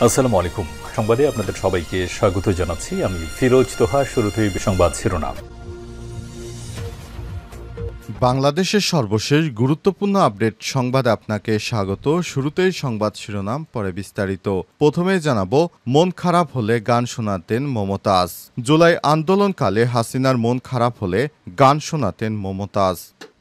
আসসালামু আলাইকুম। সংবাদে আপনাদের সবাইকে স্বাগত জানাচ্ছি। আমি ফিরোজ তোহা। শুরুতেই সংবাদ শিরোনাম। বাংলাদেশের সর্বশেষ গুরুত্বপূর্ণ আপডেট সংবাদে আপনাকে স্বাগত। শুরুতেই সংবাদ শিরোনাম, পরে বিস্তারিত। প্রথমেই জানাবো, মন খারাপ হলে গান শোনাতেন মমতাজ। জুলাই আন্দোলনকালে হাসিনার মন খারাপ হলে গান শোনাতেন মমতাজ।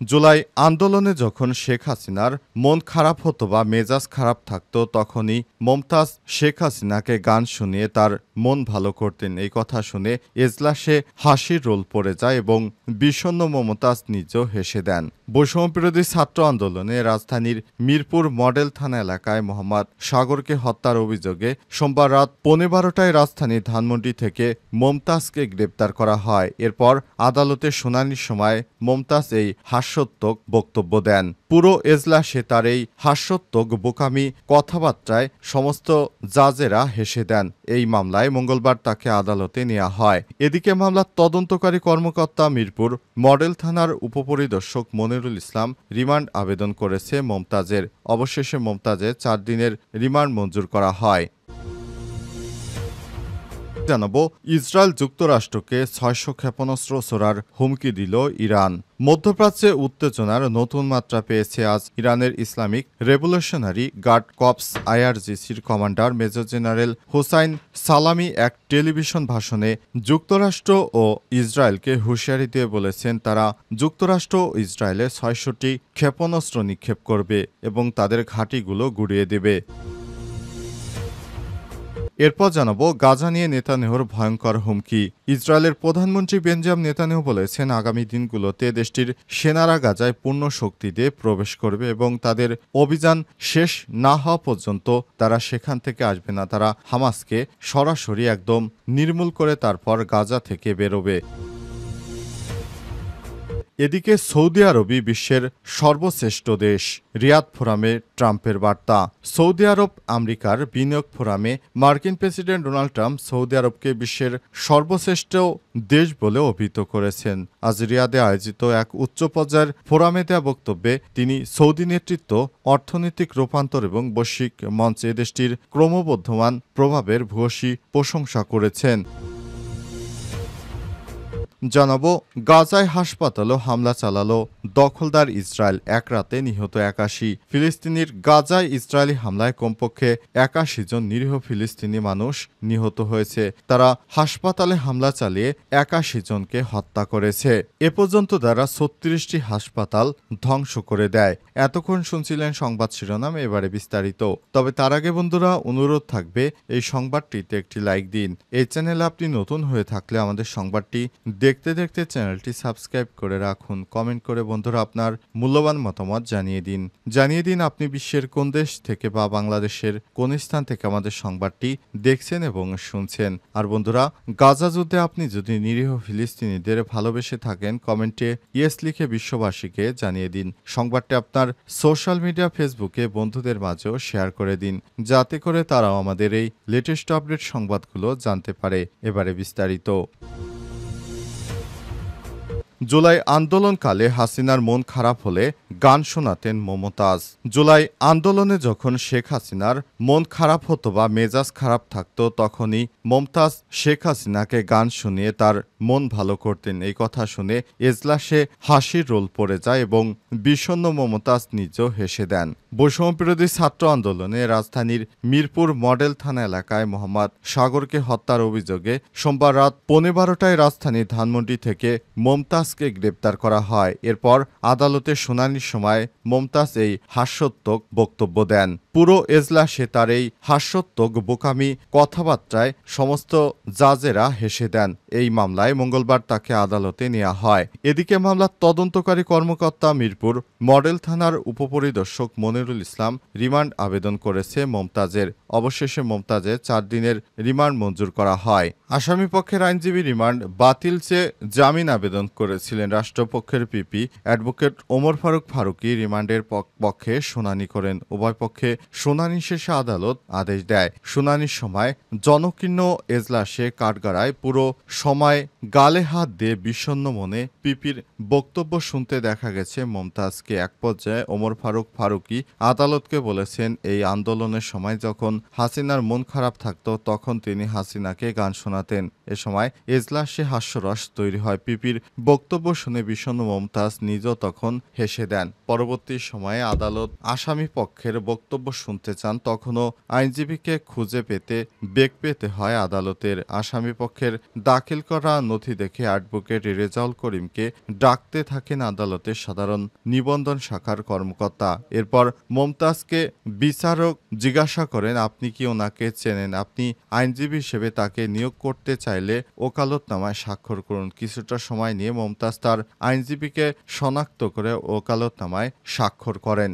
জুলাই আন্দোলনে যখন শেখ হাসিনার মন খারাপ হতো বা মেজাজ খারাপ থাকতো, তখনই মমতাজ শেখ হাসিনাকে গান শুনিয়ে তার মন ভালো করতেন। এই কথা শুনে এজলাসে হাসির রোল পড়ে যায় এবং বিষণ্ণ মমতাজ নিজেও হেসে দেন। বৈষম্যবিরোধী ছাত্র আন্দোলনে রাজধানীর মিরপুর মডেল থানা এলাকায় মোহাম্মদ সাগরকে হত্যার অভিযোগে সোমবার রাত 12:15টায় রাজধানীর ধানমন্ডি থেকে মমতাজকে গ্রেপ্তার করা হয়। এরপর আদালতে শুনানির সময় মমতাজ এই হাস্যোত্তক বক্তব্য দেন। পুরো এজলাসে তার এই হাস্যোত্তক বোকামি কথাবার্তায় সমস্ত জাজেরা হেসে দেন। এই মামলায় মঙ্গলবার তাকে আদালতে নেওয়া হয়। এদিকে মামলার তদন্তকারী কর্মকর্তা মিরপুর মডেল থানার উপপরিদর্শক মনিরুল ইসলাম রিমান্ড আবেদন করেছে মমতাজের। অবশেষে মমতাজের 4 দিনের রিমান্ড মঞ্জুর করা হয়। জানাবো, ইসরায়েল যুক্তরাষ্ট্রকে 600 ক্ষেপণাস্ত্র ছোড়ার হুমকি দিল ইরান। মধ্যপ্রাচ্যে উত্তেজনার নতুন মাত্রা পেয়েছে আজ ইরানের ইসলামিক রেভলিউশনারি গার্ড কর্পস আইআরজিসির commander major general Hussain Salami এক টেলিভিশন ভাষণে যুক্তরাষ্ট্র ও ইসরায়েলকে হুঁশিয়ারি দিয়ে বলেছেন, তারা যুক্তরাষ্ট্র ও ইসরায়েলে 600টি ক্ষেপণাস্ত্র নিক্ষেপ করবে এবং তাদের ঘাঁটিগুলো গুড়িয়ে দেবে। এরপর জানাবো, গাজা নিয়ে নেতানিয়াহুর ভয়ঙ্কর হুমকি। ইসরায়েলের প্রধানমন্ত্রী বেঞ্জামিন নেতানিয়াহু বলেছেন, আগামী দিনগুলোতে দেশটির সেনারা গাজায় পূর্ণ শক্তি দিয়ে প্রবেশ করবে এবং তাদের অভিযান শেষ না হওয়া পর্যন্ত তারা সেখান থেকে আসবে না। তারা হামাসকে সরাসরি একদম নির্মূল করে তারপর গাজা থেকে বেরোবে। এদিকে সৌদি আরবই বিশ্বের সর্বশ্রেষ্ঠ দেশ। রিয়াদ ফোরামে ট্রাম্পের বার্তা। সৌদি আরব আমেরিকার বিনিয়োগ ফোরামে মার্কিন প্রেসিডেন্ট ডোনাল্ড ট্রাম্প সৌদি আরবকে বিশ্বের সর্বশ্রেষ্ঠ দেশ বলে অভিহিত করেছেন। আজ রিয়াদে আয়োজিত এক উচ্চ পর্যায়ের ফোরামে দেওয়া বক্তব্যে তিনি সৌদি নেতৃত্ব, অর্থনৈতিক রূপান্তর এবং বৈশ্বিক মঞ্চে দেশটির ক্রমবর্ধমান প্রভাবের ভূয়সী প্রশংসা করেছেন। জানাবো, গাজায় হাসপাতালও হামলা চালালো দখলদার ইসরায়েল। এক রাতে নিহত 81। ফিলিস্তিনির গাজায় ইসরায়েলি হামলায় কমপক্ষে 81 জন নিরীহ ফিলিস্তিনি মানুষ নিহত হয়েছে। তারা হাসপাতালে হামলা চালিয়ে 81 জনকে হত্যা করেছে। এ পর্যন্ত তারা 36টি হাসপাতাল ধ্বংস করে দেয়। এতক্ষণ শুনছিলেন সংবাদ শিরোনাম, এবারে বিস্তারিত। তবে তার আগে বন্ধুরা, অনুরোধ থাকবে এই সংবাদটিতে একটি লাইক দিন। এই চ্যানেলে আপনি নতুন হয়ে থাকলে আমাদের সংবাদটি দেখতে দেখতে চ্যানেলটি সাবস্ক্রাইব করে রাখুন। কমেন্ট করে বন্ধুরা আপনার মূল্যবান মতামত জানিয়ে দিন আপনি বিশ্বের কোন দেশ থেকে বা বাংলাদেশের কোন স্থান থেকে আমাদের সংবাদটি দেখছেন এবং শুনছেন। আর বন্ধুরা, গাজা যুদ্ধে আপনি যদি নিরীহ ফিলিস্তিনিদের ভালোবেসে থাকেন, কমেন্টে ইয়েস লিখে বিশ্ববাসীকে জানিয়ে দিন। সংবাদটি আপনার সোশ্যাল মিডিয়া ফেসবুকে বন্ধুদের মাঝেও শেয়ার করে দিন, যাতে করে তারাও আমাদের এই লেটেস্ট আপডেট সংবাদগুলো জানতে পারে। এবারে বিস্তারিত। জুলাই আন্দোলনকালে হাসিনার মন খারাপ হলে গান শোনাতেন মমতাজ। জুলাই আন্দোলনে যখন শেখ হাসিনার মন খারাপ হতো বা মেজাজ খারাপ থাকতো, তখনই মমতাজ শেখ হাসিনাকে গান শুনিয়ে তার মন ভালো করতেন। এই কথা শুনে এজলাসে হাসির রোল পড়ে যায় এবং বিষণ্ণ মমতাজ নিজেও হেসে দেন। বৈষম্যবিরোধী ছাত্র আন্দোলনে রাজধানীর মিরপুর মডেল থানা এলাকায় মোহাম্মদ সাগরকে হত্যার অভিযোগে সোমবার রাত 12:15টায় রাজধানীর ধানমন্ডি থেকে মমতাজকে গ্রেপ্তার করা হয়। এরপর আদালতে শুনানির সময় মমতাজ এই হাস্যোত্তক বক্তব্য দেন। পুরো এজলাসে তার এই হাস্যোত্তক বোকামি কথাবার্তায় সমস্ত জাজেরা হেসে দেন। এই মামলায় মঙ্গলবার তাকে আদালতে নেওয়া হয়। এদিকে মামলার তদন্তকারী কর্মকর্তা মিরপুর মডেল থানার উপপরিদর্শক মনিরুল ইসলাম রিমান্ড আবেদন করেছে মমতাজের। অবশেষে মমতাজের 4 দিনের রিমান্ড মঞ্জুর করা হয়। আসামিপক্ষের আইনজীবী রিমান্ড বাতিল চেয়ে জামিন আবেদন করেছে। করেছিলেন। রাষ্ট্রপক্ষের পিপি অ্যাডভোকেট ওমর ফারুক ফারুকী রিমান্ডের পক্ষে শুনানি করেন। উভয় পক্ষে শুনানি শেষে আদালত আদেশ দেয়। শুনানির সময় জনকীর্ণ এজলাসে কাঠগড়ায় পুরো সময় গালে হাত দিয়ে বিষণ্ণ মনে পিপির বক্তব্য শুনতে দেখা গেছে মমতাজকে। এক পর্যায়ে ওমর ফারুক ফারুকী আদালতকে বলেছেন, এই আন্দোলনের সময় যখন হাসিনার মন খারাপ থাকত তখন তিনি হাসিনাকে গান শোনাতেন। এ সময় এজলাসে হাস্যরস তৈরি হয়। পিপির বক্তব্য শুনে বিষণ্ণ মমতাজ নিজেও তখন হেসে দেন। পরবর্তী সময়ে আদালত আসামি পক্ষের বক্তব্য শুনতে চান, তখনও আইনজীবীকে খুঁজে পেতে বেগ পেতে হয় আদালতের। আসামি পক্ষের দাখিল করা নথি দেখে অ্যাডভোকেট রেজাউল করিমকে ডাকতে থাকেন আদালতের সাধারণ নিবন্ধন শাখার কর্মকর্তা। এরপর মমতাজকে বিচারক জিজ্ঞাসা করেন, আপনি কি ওনাকে চেনেন? আপনি আইনজীবী হিসেবে তাকে নিয়োগ করতে চাইলে ওকালতনামায় স্বাক্ষর করুন। কিছুটা সময় নিয়ে মমতাজ তার আইনজীবীকে শনাক্ত করে ওকালতনামায় স্বাক্ষর করেন।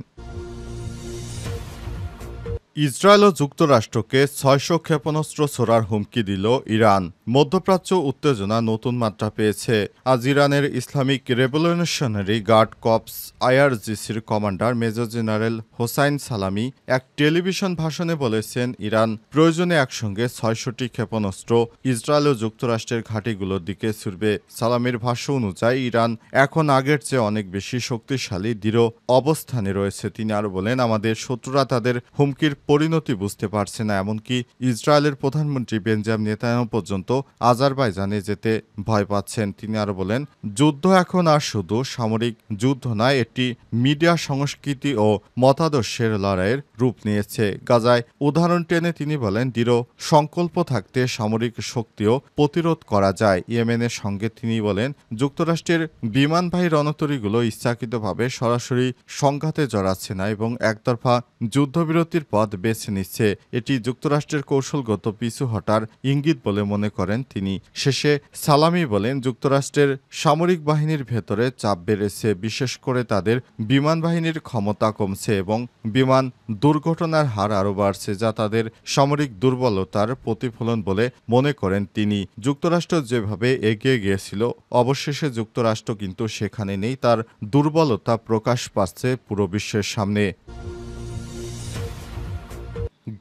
ইসরায়েল ও যুক্তরাষ্ট্রকে ৬০০ ক্ষেপণাস্ত্র ছোড়ার হুমকি দিল ইরান। মধ্যপ্রাচ্য উত্তেজনা নতুন মাত্রা পেয়েছে। আজ ইরানের ইসলামিক রেভলিউশনারি গার্ড কর্পস আইআরজিসির commander major general Hossein Salami এক টেলিভিশন ভাষণে বলেছেন, ইরান প্রয়োজনে একসঙ্গে ৬০০টি ক্ষেপণাস্ত্র ইসরায়েল ও যুক্তরাষ্ট্রের ঘাঁটিগুলোর দিকে ছুড়বে। সালামির ভাষ্য অনুযায়ী ইরান এখন আগের চেয়ে অনেক বেশি শক্তিশালী দৃঢ় অবস্থানে রয়েছে। তিনি আরও বলেন, আমাদের শত্রুরা তাদের হুমকির পরিণতি বুঝতে পারছে না। এমনকি ইসরায়েলের প্রধানমন্ত্রী বেঞ্জামিন নেতানিয়াহু পর্যন্ত আজারবাইজানে যেতে ভয় পাচ্ছেন। তিনি আরও বলেন, যুদ্ধ এখন আর শুধু সামরিক যুদ্ধ নয়, এটি মিডিয়া সংস্কৃতি ও মতাদর্শের লড়াইয়ের রূপ নিয়েছে। গাজায় উদাহরণ টেনে তিনি বলেন, দৃঢ় সংকল্প থাকতে সামরিক শক্তিও প্রতিরোধ করা যায়। ইয়েমেনের সঙ্গে তিনি বলেন, যুক্তরাষ্ট্রের বিমানবাহী রণতরীগুলো ইচ্ছাকৃতভাবে সরাসরি সংঘাতে জড়াচ্ছে না এবং একতরফা যুদ্ধবিরতির পথ বেছে নিচ্ছে। এটি যুক্তরাষ্ট্রের কৌশলগত পিছু হটার ইঙ্গিত বলে মনে করেন তিনি। শেষে সালামি বলেন, যুক্তরাষ্ট্রের সামরিক বাহিনীর ভেতরে চাপ বেড়েছে, বিশেষ করে তাদের বিমান বাহিনীর ক্ষমতা কমছে এবং বিমান দুর্ঘটনার হার আরও বাড়ছে, যা তাদের সামরিক দুর্বলতার প্রতিফলন বলে মনে করেন তিনি। যুক্তরাষ্ট্র যেভাবে এগিয়ে গিয়েছিল, অবশেষে যুক্তরাষ্ট্র কিন্তু সেখানে নেই। তার দুর্বলতা প্রকাশ পাচ্ছে পুরো বিশ্বের সামনে।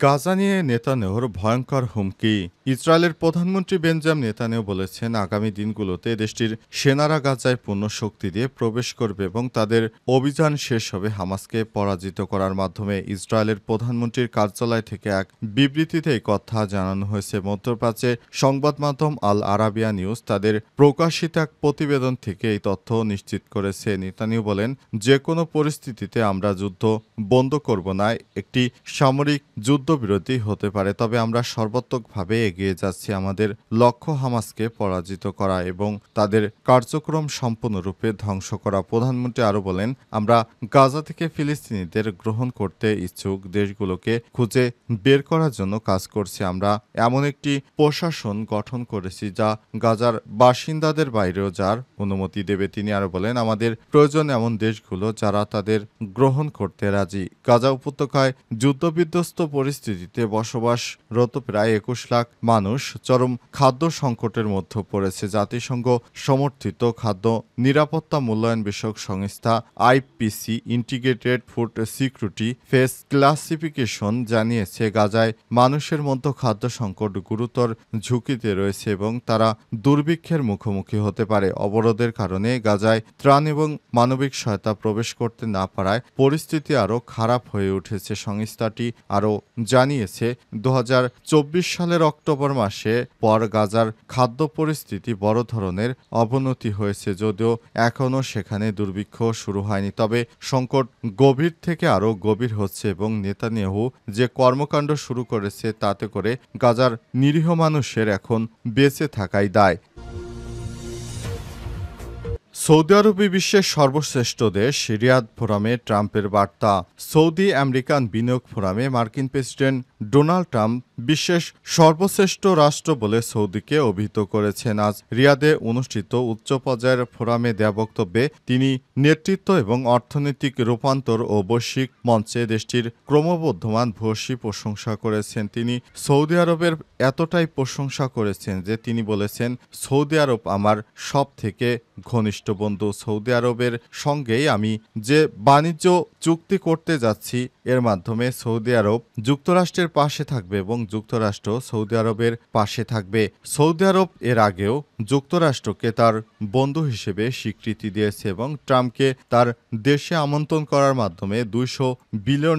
গাজা নিয়ে নেতানিয়াহুর ভয়ঙ্কর হুমকি। ইসরায়েলের প্রধানমন্ত্রী বেঞ্জামিন নেতানিয়াহু বলেছেন, আগামী দিনগুলোতে দেশটির সেনারা গাজায় পূর্ণ শক্তি দিয়ে প্রবেশ করবে এবং তাদের অভিযান শেষ হবে হামাসকে পরাজিত করার মাধ্যমে। ইসরায়েলের প্রধানমন্ত্রীর কার্যালয় থেকে এক বিবৃতিতে এই কথা জানানো হয়েছে। মধ্যপ্রাচ্যে সংবাদ মাধ্যম আল আরাবিয়া নিউজ তাদের প্রকাশিত এক প্রতিবেদন থেকে এই তথ্য নিশ্চিত করেছে। নেতানিয়াহু বলেন, যে কোনো পরিস্থিতিতে আমরা যুদ্ধ বন্ধ করব না। একটি সামরিক যুদ্ধবিরতি হতে পারে, তবে আমরা সর্বাত্মকভাবে এগিয়ে যাচ্ছি। আমাদের লক্ষ্য হামাসকে পরাজিত করা এবং তাদের কার্যক্রম সম্পূর্ণরূপে ধ্বংস করা। প্রধানমন্ত্রী আরও বলেন, আমরা গাজা থেকে ফিলিস্তিনিদের গ্রহণ করতে ইচ্ছুক দেশগুলোকে খুঁজে বের করার জন্য কাজ করছি। আমরা এমন একটি প্রশাসন গঠন করেছি যা গাজার বাসিন্দাদের বাইরেও যার অনুমতি দেবে। তিনি আরও বলেন, আমাদের প্রয়োজন এমন দেশগুলো যারা তাদের গ্রহণ করতে রাজি। গাজা উপত্যকায় যুদ্ধবিধ্বস্ত পরিস্থিতিতে বসবাসরত প্রায় ২১ লাখ মানুষ চরম খাদ্য সংকটের মধ্যে পড়েছে। জাতিসংঘ সমর্থিত খাদ্য নিরাপত্তা মূল্যায়ন বিষয়ক সংস্থা IPC integrated food security face classification জানিয়েছে, গাজায় মানুষের মধ্যে খাদ্য সংকট গুরুতর ঝুঁকিতে রয়েছে এবং তারা দুর্ভিক্ষের মুখোমুখি হতে পারে। অবরোধের কারণে গাজায় ত্রাণ এবং মানবিক সহায়তা প্রবেশ করতে না পারায় পরিস্থিতি আরও খারাপ হয়ে উঠেছে। সংস্থাটি আরও জানিয়েছে, ২০২৪ সালের অক্টোবর মাসে পর গাজার খাদ্য পরিস্থিতি বড় ধরনের অবনতি হয়েছে, যদিও এখনও সেখানে দুর্ভিক্ষ শুরু হয়নি। তবে সংকট গভীর থেকে আরও গভীর হচ্ছে এবং নেতানিয়াহু যে কর্মকাণ্ড শুরু করেছে তাতে করে গাজার নিরীহ মানুষের এখন বেঁচে থাকাই দায়। সৌদি আরবই বিশ্বের সর্বশ্রেষ্ঠ দেশ, রিয়াদ ফোরামে ট্রাম্পের বার্তা। সৌদি আমেরিকান বিনিয়োগ ফোরামে মার্কিন প্রেসিডেন্ট ডোনাল্ড ট্রাম্প বিশ্বের সর্বশ্রেষ্ঠ রাষ্ট্র বলে সৌদিকে অভিহিত করেছেন। আজ রিয়াদে অনুষ্ঠিত উচ্চ পর্যায়ের ফোরামে দেয়া বক্তব্যে তিনি নেতৃত্ব এবং অর্থনৈতিক রূপান্তর ও বৈশ্বিক মঞ্চে দেশটির ক্রমবর্ধমান ভূয়সী প্রশংসা করেছেন। তিনি সৌদি আরবের এতটাই প্রশংসা করেছেন যে তিনি বলেছেন, সৌদি আরব আমার সব থেকে ঘনিষ্ঠ বন্ধু। সৌদি আরবের সঙ্গেই আমি যে বাণিজ্য চুক্তি করতে যাচ্ছি এর মাধ্যমে সৌদি আরব যুক্তরাষ্ট্রের পাশে থাকবে এবং যুক্তরাষ্ট্র সৌদি আরবের পাশে থাকবে। সৌদি আরব এর আগেও যুক্তরাষ্ট্রকে তার বন্ধু হিসেবে স্বীকৃতি দিয়েছে এবং ট্রাম্পকে তার দেশে আমন্ত্রণ করার মাধ্যমে $200 বিলিয়ন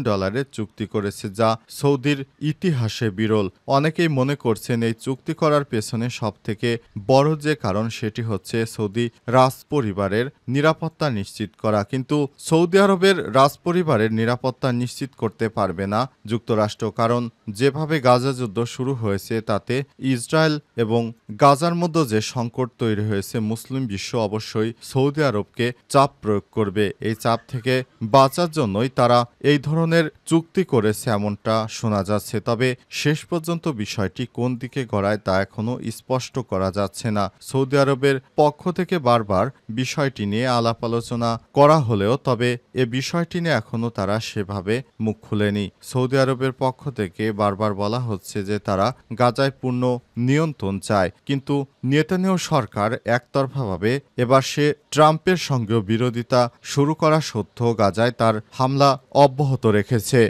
চুক্তি করেছে, যা সৌদির ইতিহাসে বিরল। অনেকেই মনে করছেন এই চুক্তি করার পেছনে সবথেকে বড় যে কারণ সেটি হচ্ছে সৌদি রাজপরিবারের নিরাপত্তা নিশ্চিত করা। কিন্তু সৌদি আরবের রাজপরিবারের নিরাপত্তা নিশ্চিত করতে পারবে না যুক্তরাষ্ট্র, কারণ যেভাবে গাজা যুদ্ধ শুরু হয়েছে তাতে ইসরায়েল এবং গাজার মধ্যে যে সংকট তৈরি হয়েছে, মুসলিম বিশ্ব অবশ্যই সৌদি আরবকে চাপ প্রয়োগ করবে। এই চাপ থেকে বাঁচার জন্যই তারা এই ধরনের চুক্তি করেছে এমনটা শোনা যাচ্ছে। তবে শেষ পর্যন্ত বিষয়টি কোন দিকে গড়ায় তা এখনও স্পষ্ট করা যাচ্ছে না। সৌদি আরবের পক্ষ থেকে বারবার বিষয়টি নিয়ে আলাপ আলোচনা করা হলেও তবে এ বিষয়টি নিয়ে এখনও তারা সেভাবে মুখ খুলেনি। সৌদি আরবের পক্ষ থেকে বারবার বলা হচ্ছে যে তারা গাজায় পূর্ণ নিয়ন্ত্রণ চায়, কিন্তু নেতানিয়াহু সরকার একতরফাভাবে এবার সে ট্রাম্পের সঙ্গেও বিরোধিতা শুরু করা সত্ত্বেও গাজায় তার হামলা অব্যাহত রেখেছে।